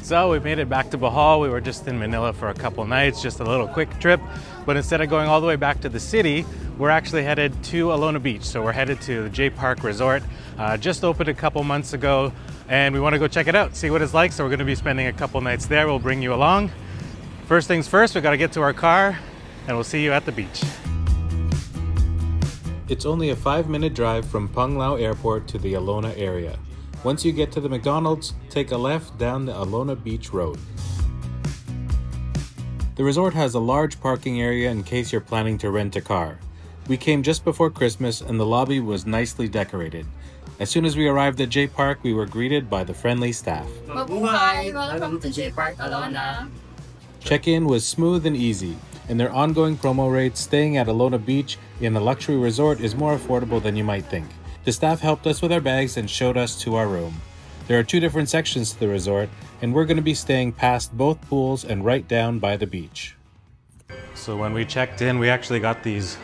So we made it back to Bohol. We were just in Manila for a couple nights, just a little quick trip. But instead of going all the way back to the city, we're actually headed to Alona Beach. So we're headed to the JPark Resort. Just opened a couple months ago, and we want to go check it out, see what it's like. So we're going to be spending a couple nights there. We'll bring you along. First things first, we got to get to our car, and we'll see you at the beach. It's only a 5-minute drive from Panglao Airport to the Alona area. Once you get to the McDonald's, take a left down the Alona Beach Road. The resort has a large parking area in case you're planning to rent a car. We came just before Christmas and the lobby was nicely decorated. As soon as we arrived at JPark, we were greeted by the friendly staff. Mabuhay! Welcome to JPark Alona. Check-in was smooth and easy, and their ongoing promo rates, staying at Alona Beach in a luxury resort is more affordable than you might think. The staff helped us with our bags and showed us to our room. There are 2 different sections to the resort, and we're going to be staying past both pools and right down by the beach. So when we checked in, we actually got these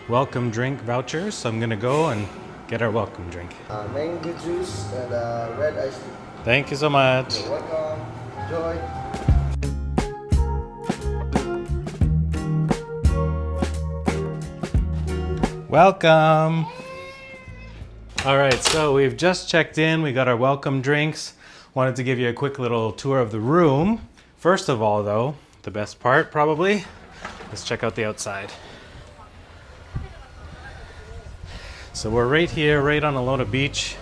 welcome drink vouchers. So I'm going to go and get our welcome drink. Mango juice and red iced tea. Thank you so much. You're welcome. Enjoy. Welcome. All right, so we've just checked in. We got our welcome drinks. Wanted to give you a quick little tour of the room. First of all, though, the best part probably, let's check out the outside. So we're right here, right on Alona Beach,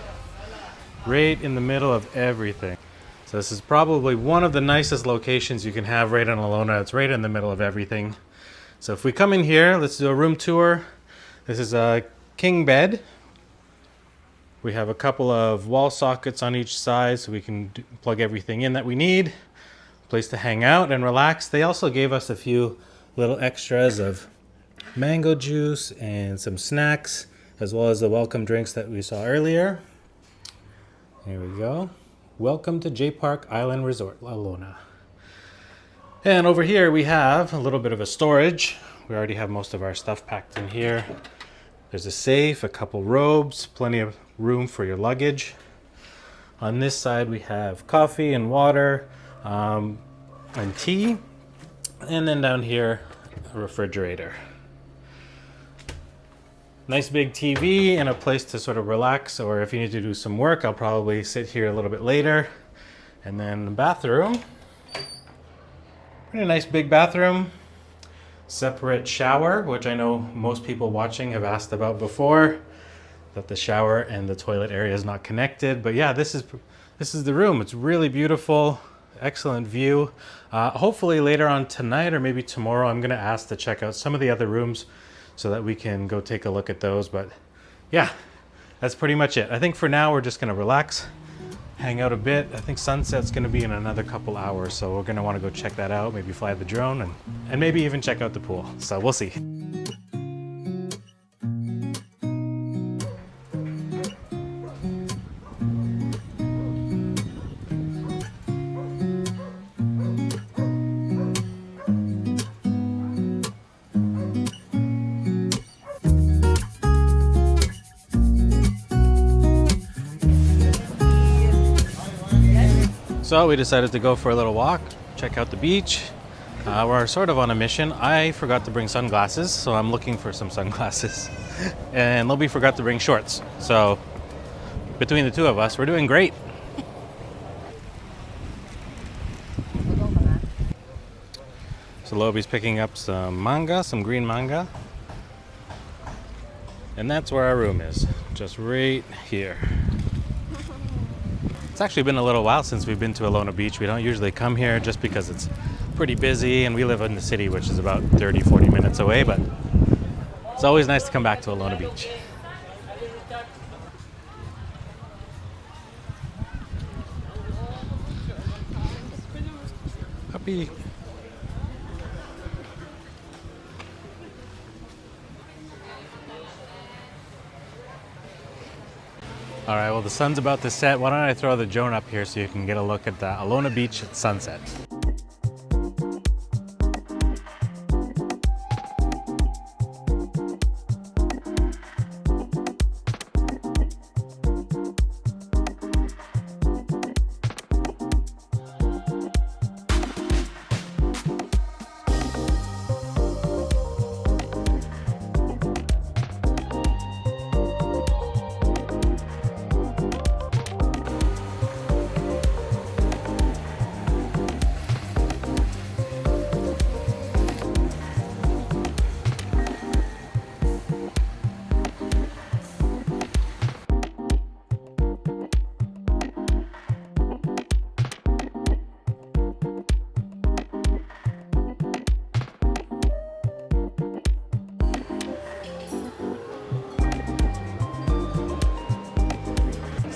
right in the middle of everything. So this is probably one of the nicest locations you can have right on Alona. It's right in the middle of everything. So if we come in here, let's do a room tour. This is a king bed. We have a couple of wall sockets on each side so we can plug everything in that we need. Place to hang out and relax. They also gave us a few little extras of mango juice and some snacks, as well as the welcome drinks that we saw earlier. Here we go. Welcome to JPark Island Resort, Alona. And over here we have a little bit of a storage. We already have most of our stuff packed in here. There's a safe, a couple robes, plenty of room for your luggage. On this side we have coffee and water and tea. And then down here, a refrigerator. Nice big TV and a place to sort of relax, or if you need to do some work, I'll probably sit here a little bit later. And then the bathroom. Pretty nice big bathroom. Separate shower, which I know most people watching have asked about before, that the shower and the toilet area is not connected. But yeah, this is the room. It's really beautiful, excellent view. Hopefully later on tonight or maybe tomorrow, I'm going to ask to check out some of the other rooms so that we can go take a look at those. But yeah, that's pretty much it. I think for now we're just going to relax, hang out a bit. I think sunset's going to be in another couple hours, so we're going to want to go check that out, maybe fly the drone and maybe even check out the pool. So we'll see. So we decided to go for a little walk, check out the beach. We're sort of on a mission. I forgot to bring sunglasses, so I'm looking for some sunglasses. And Lobby forgot to bring shorts. So between the two of us, we're doing great. So Lobby's picking up some manga, some green manga. And that's where our room is, just right here. It's actually been a little while since we've been to Alona Beach. We don't usually come here just because it's pretty busy and we live in the city, which is about 30-40 minutes away, but it's always nice to come back to Alona Beach. Puppy. All right, well, the sun's about to set. Why don't I throw the drone up here so you can get a look at the Alona Beach at sunset.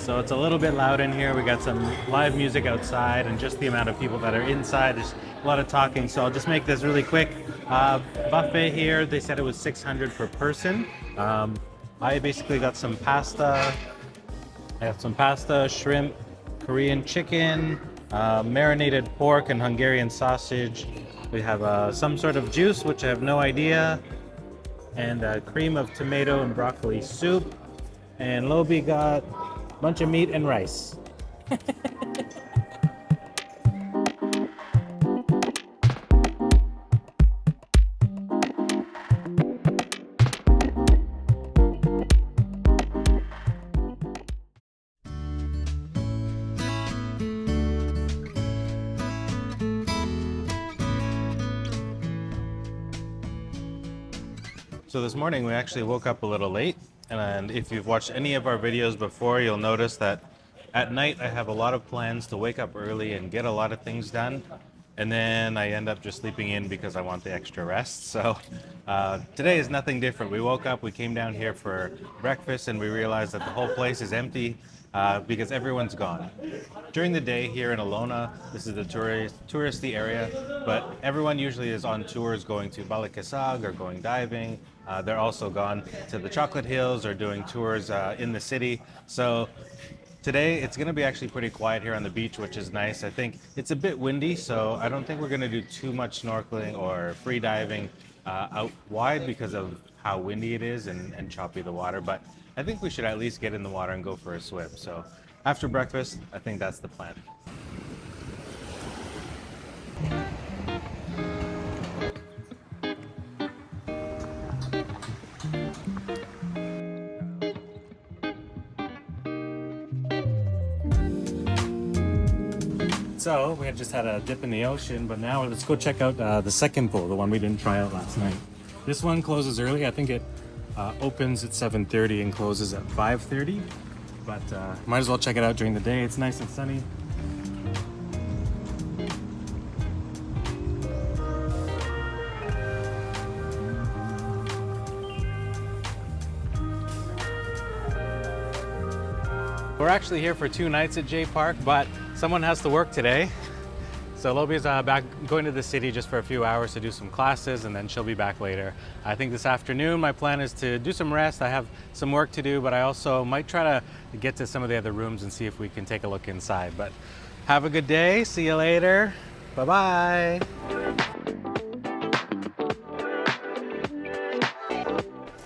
So it's a little bit loud in here. We got some live music outside, and just the amount of people that are inside, there's a lot of talking. So I'll just make this really quick. Buffet here, they said it was 600 per person. I basically got some pasta. I have some pasta, shrimp, Korean chicken, marinated pork and Hungarian sausage. We have some sort of juice, which I have no idea, and cream of tomato and broccoli soup. And Lobi got a bunch of meat and rice. So this morning we actually woke up a little late, and if you've watched any of our videos before, you'll notice that at night I have a lot of plans to wake up early and get a lot of things done, and then I end up just sleeping in because I want the extra rest. So today is nothing different. We woke up, we came down here for breakfast, and we realized that the whole place is empty because everyone's gone. During the day here in Alona, this is the touristy area, but everyone usually is on tours going to Balikasag or going diving. They're also gone to the Chocolate Hills or doing tours in the city. So today it's going to be actually pretty quiet here on the beach, which is nice. I think it's a bit windy, so I don't think we're going to do too much snorkeling or free diving out wide because of how windy it is and choppy the water. But I think we should at least get in the water and go for a swim. So after breakfast, I think that's the plan. So we had just had a dip in the ocean, but now let's go check out the second pool, the one we didn't try out last night. This one closes early. I think it opens at 7:30 and closes at 5:30, but might as well check it out during the day. It's nice and sunny. We're actually here for 2 nights at JPark, but someone has to work today. So Lobi's back going to the city just for a few hours to do some classes, and then she'll be back later. I think this afternoon my plan is to do some rest. I have some work to do, but I also might try to get to some of the other rooms and see if we can take a look inside. But have a good day. See you later. Bye-bye.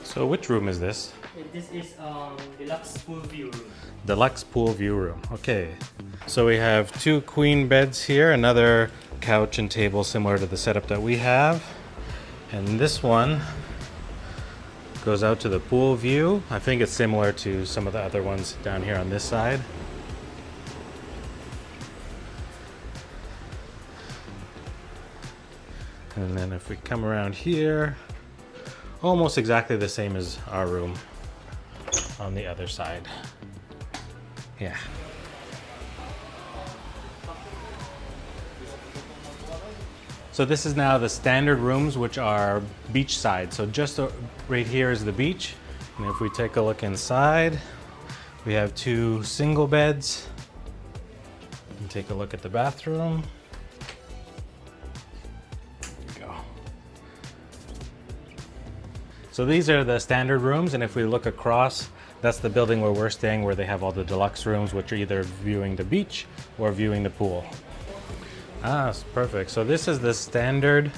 So which room is this? This is deluxe pool view room. Deluxe pool view room. Okay. So we have 2 queen beds here, another couch and table similar to the setup that we have. And this one goes out to the pool view. I think it's similar to some of the other ones down here on this side. And then if we come around here, almost exactly the same as our room on the other side. Yeah. So this is now the standard rooms, which are beachside. So just right here is the beach. And if we take a look inside, we have 2 single beds. And take a look at the bathroom. So these are the standard rooms, and if we look across, that's the building where we're staying, where they have all the deluxe rooms, which are either viewing the beach or viewing the pool. Ah, perfect. So this is the standard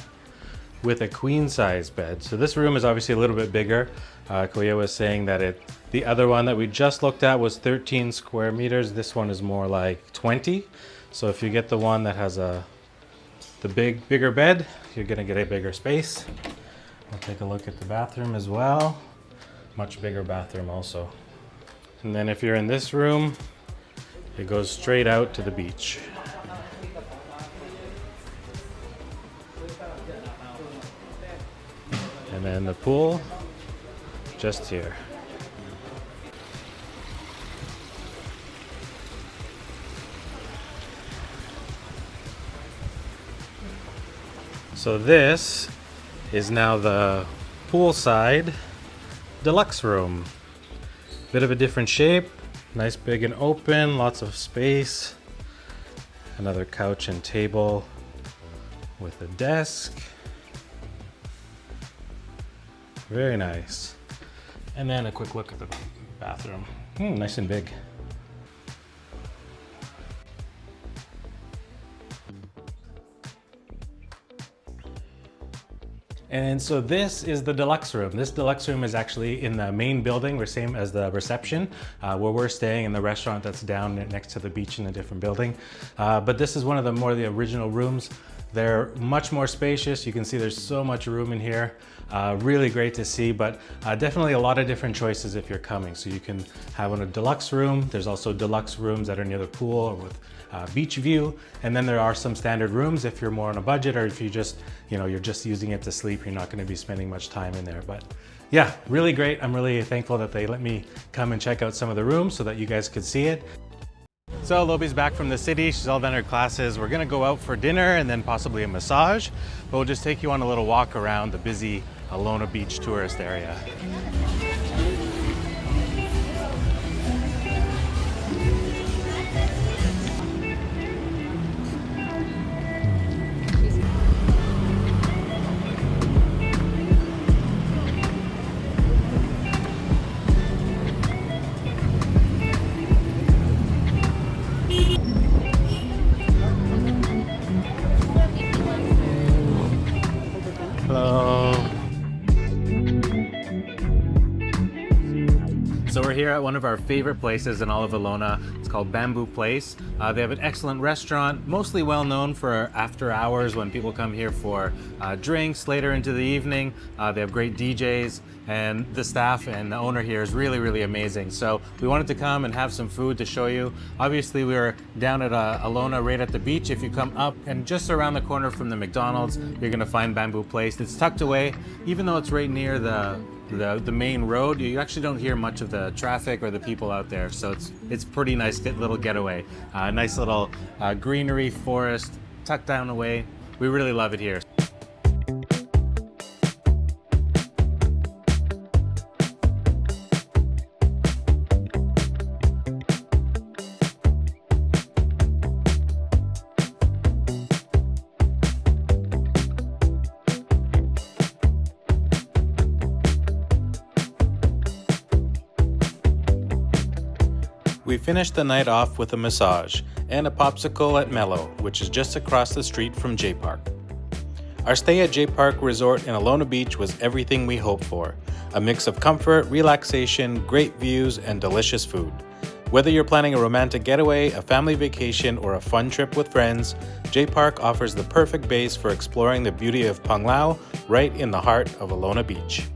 with a queen size bed. So this room is obviously a little bit bigger. Koya was saying that the other one that we just looked at was 13 square meters. This one is more like 20. So if you get the one that has the bigger bed, you're gonna get a bigger space. We'll take a look at the bathroom as well. Much bigger bathroom also. And then if you're in this room, it goes straight out to the beach. And then the pool, just here. So this is now the poolside deluxe room. Bit of a different shape. Nice big and open, lots of space. Another couch and table with a desk. Very nice. And then a quick look at the bathroom. Nice and big. And so this is the deluxe room. This deluxe room is actually in the main building, the same as the reception, where we're staying in the restaurant that's down next to the beach in a different building. But this is one of the original rooms. They're much more spacious. You can see there's so much room in here. Really great to see, but definitely a lot of different choices if you're coming. So you can have a deluxe room. There's also deluxe rooms that are near the pool or with beach view. And then there are some standard rooms if you're more on a budget, or if you just, you're just using it to sleep, you're not gonna be spending much time in there. But yeah, really great. I'm really thankful that they let me come and check out some of the rooms so that you guys could see it. So Lobi's back from the city. She's all done her classes. We're gonna go out for dinner and then possibly a massage, but we'll just take you on a little walk around the busy Alona Beach tourist area. Hello. So we're here at one of our favorite places in all of Alona. It's called Bamboo Place. They have an excellent restaurant, mostly well known for after hours when people come here for drinks later into the evening. They have great DJs, and the staff and the owner here is really, really amazing. So we wanted to come and have some food to show you. Obviously, we were down at Alona right at the beach. If you come up and just around the corner from the McDonald's, you're gonna find Bamboo Place. It's tucked away, even though it's right near the main road. You actually don't hear much of the traffic or the people out there, so it's pretty nice little getaway. Nice little greenery, forest, tucked down away. We really love it here. We finished the night off with a massage and a popsicle at Mellow, which is just across the street from JPark. Our stay at JPark Resort in Alona Beach was everything we hoped for. A mix of comfort, relaxation, great views, and delicious food. Whether you're planning a romantic getaway, a family vacation, or a fun trip with friends, JPark offers the perfect base for exploring the beauty of Panglao right in the heart of Alona Beach.